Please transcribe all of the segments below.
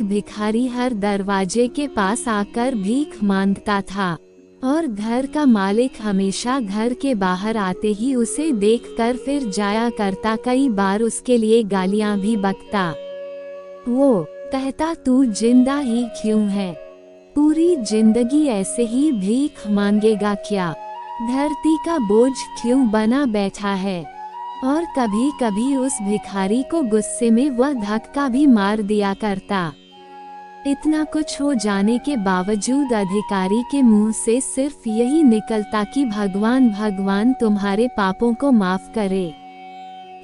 एक भिखारी हर दरवाजे के पास आकर भीख मांगता था और घर का मालिक हमेशा घर के बाहर आते ही उसे देखकर फिर जाया करता। कई बार उसके लिए गालियां भी बकता। वो कहता, तू जिंदा ही क्यों है? पूरी जिंदगी ऐसे ही भीख मांगेगा क्या? धरती का बोझ क्यों बना बैठा है? और कभी कभी उस भिखारी को गुस्से में वह धक्का भी मार दिया करता। इतना कुछ हो जाने के बावजूद अधिकारी के मुंह से सिर्फ यही निकलता कि भगवान भगवान तुम्हारे पापों को माफ करे।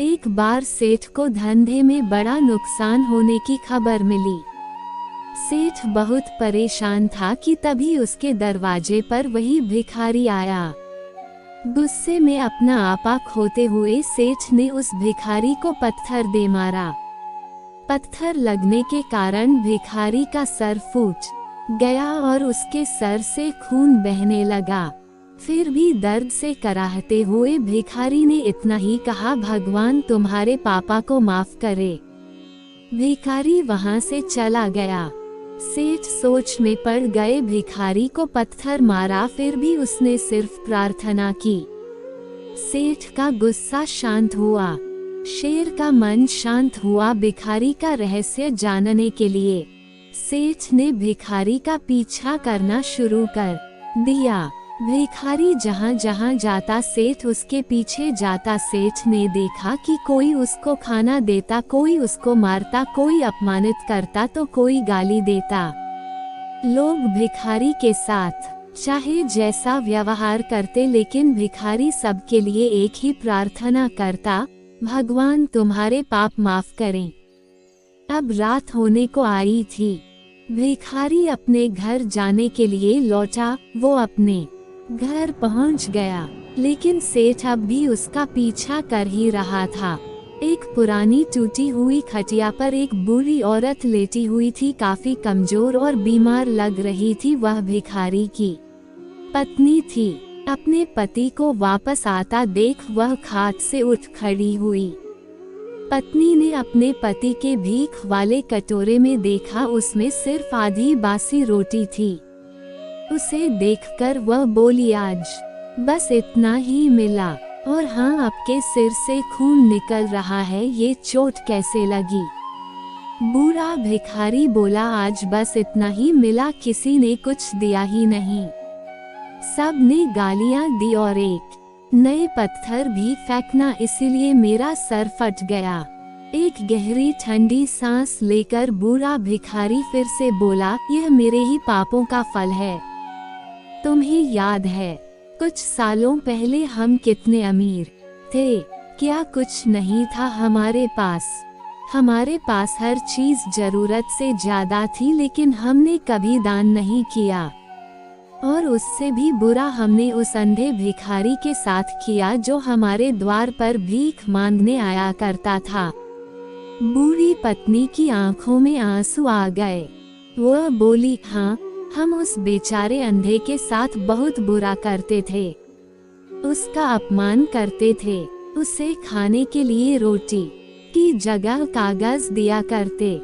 एक बार सेठ को धंधे में बड़ा नुकसान होने की खबर मिली। सेठ बहुत परेशान था कि तभी उसके दरवाजे पर वही भिखारी आया। गुस्से में अपना आपा खोते हुए सेठ ने उस भिखारी को पत्थर दे मारा। पत्थर लगने के कारण भिखारी का सर फूट गया और उसके सर से खून बहने लगा। फिर भी दर्द से कराहते हुए भिखारी ने इतना ही कहा, भगवान तुम्हारे पापा को माफ करे। भिखारी वहां से चला गया। सेठ सोच में पड़ गए। भिखारी को पत्थर मारा, फिर भी उसने सिर्फ प्रार्थना की। सेठ का गुस्सा शांत हुआ, शेर का मन शांत हुआ। भिखारी का रहस्य जानने के लिए सेठ ने भिखारी का पीछा करना शुरू कर दिया। भिखारी जहाँ जहाँ जाता सेठ उसके पीछे जाता। सेठ ने देखा कि कोई उसको खाना देता, कोई उसको मारता, कोई अपमानित करता तो कोई गाली देता। लोग भिखारी के साथ चाहे जैसा व्यवहार करते, लेकिन भिखारी सबके लिए एक ही प्रार्थना करता, भगवान तुम्हारे पाप माफ करें। अब रात होने को आई थी। भिखारी अपने घर जाने के लिए लौटा। वो अपने घर पहुंच गया, लेकिन सेठ अब भी उसका पीछा कर ही रहा था। एक पुरानी टूटी हुई खटिया पर एक बूढ़ी औरत लेटी हुई थी, काफी कमजोर और बीमार लग रही थी। वह भिखारी की पत्नी थी। अपने पति को वापस आता देख वह खाट से उठ खड़ी हुई। पत्नी ने अपने पति के भीख वाले कटोरे में देखा, उसमें सिर्फ आधी बासी रोटी थी। उसे देखकर वह बोली, आज बस इतना ही मिला, और हाँ, आपके सिर से खून निकल रहा है, ये चोट कैसे लगी? बूढ़ा भिखारी बोला, आज बस इतना ही मिला, किसी ने कुछ दिया ही नहीं। सब ने गालियां दी और एक नए पत्थर भी फेंकना, इसीलिए मेरा सर फट गया। एक गहरी ठंडी सांस लेकर बूढ़ा भिखारी फिर से बोला, यह मेरे ही पापों का फल है। तुम्हें याद है कुछ सालों पहले हम कितने अमीर थे? क्या कुछ नहीं था हमारे पास? हमारे पास हर चीज जरूरत से ज्यादा थी, लेकिन हमने कभी दान नहीं किया। और उससे भी बुरा हमने उस अंधे भिखारी के साथ किया जो हमारे द्वार पर भीख मांगने आया करता था। बूढ़ी पत्नी की आंखों में आंसू आ गए। वह बोली, हाँ, हम उस बेचारे अंधे के साथ बहुत बुरा करते थे, उसका अपमान करते थे, उसे खाने के लिए रोटी की जगह कागज दिया करते,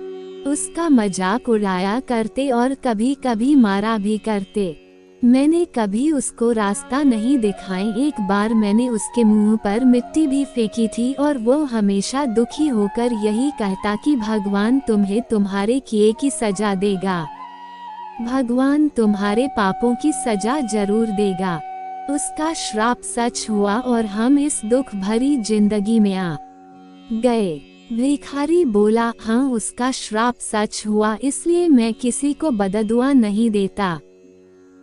उसका मजाक उड़ाया करते और कभी कभी मारा भी करते। मैंने कभी उसको रास्ता नहीं दिखाए। एक बार मैंने उसके मुंह पर मिट्टी भी फेंकी थी और वो हमेशा दुखी होकर यही कहता कि भगवान तुम्हें तुम्हारे किए की सजा देगा, भगवान तुम्हारे पापों की सजा जरूर देगा। उसका श्राप सच हुआ और हम इस दुख भरी जिंदगी में आ गए। भिखारी बोला, हाँ, उसका श्राप सच हुआ, इसलिए मैं किसी को बददुआ नहीं देता।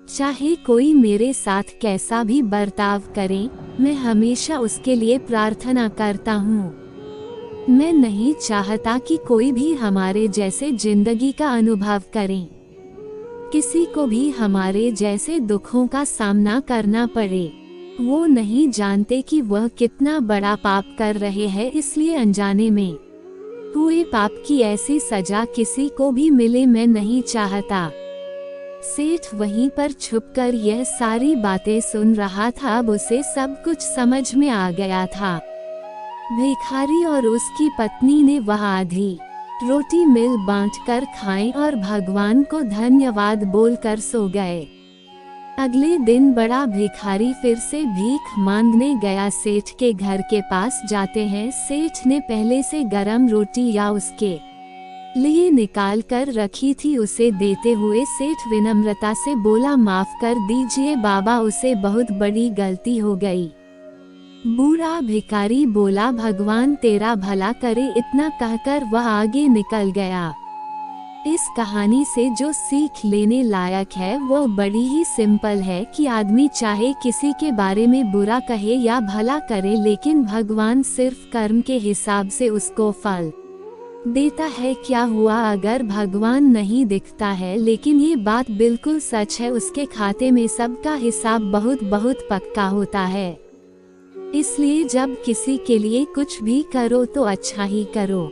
चाहे कोई मेरे साथ कैसा भी बर्ताव करे, मैं हमेशा उसके लिए प्रार्थना करता हूँ। मैं नहीं चाहता कि कोई भी हमारे जैसे जिंदगी का अनुभव करे, किसी को भी हमारे जैसे दुखों का सामना करना पड़े। वो नहीं जानते कि वह कितना बड़ा पाप कर रहे हैं, इसलिए अनजाने में हुए पाप की ऐसी सजा किसी को भी मिले मैं नहीं चाहता। सेठ वहीं पर छुपकर यह सारी बातें सुन रहा था। अब उसे सब कुछ समझ में आ गया था। भिखारी और उसकी पत्नी ने वह आधी रोटी मिल बांटकर खाएं और भगवान को धन्यवाद बोलकर सो गए। अगले दिन बड़ा भिखारी फिर से भीख मांगने गया। सेठ के घर के पास जाते हैं। सेठ ने पहले से गरम रोटी या उसके लिए निकाल कर रखी थी, उसे देते हुए सेठ विनम्रता से बोला, माफ कर दीजिए बाबा, उसे बहुत बड़ी गलती हो गई। बूढ़ा भिखारी बोला, भगवान तेरा भला करे। इतना कहकर वह आगे निकल गया। इस कहानी से जो सीख लेने लायक है वो बड़ी ही सिंपल है कि आदमी चाहे किसी के बारे में बुरा कहे या भला करे, लेकिन भगवान सिर्फ कर्म के हिसाब से उसको फल देता है। क्या हुआ अगर भगवान नहीं दिखता है, लेकिन ये बात बिल्कुल सच है, उसके खाते में सबका हिसाब बहुत बहुत पक्का होता है। इसलिए जब किसी के लिए कुछ भी करो तो अच्छा ही करो।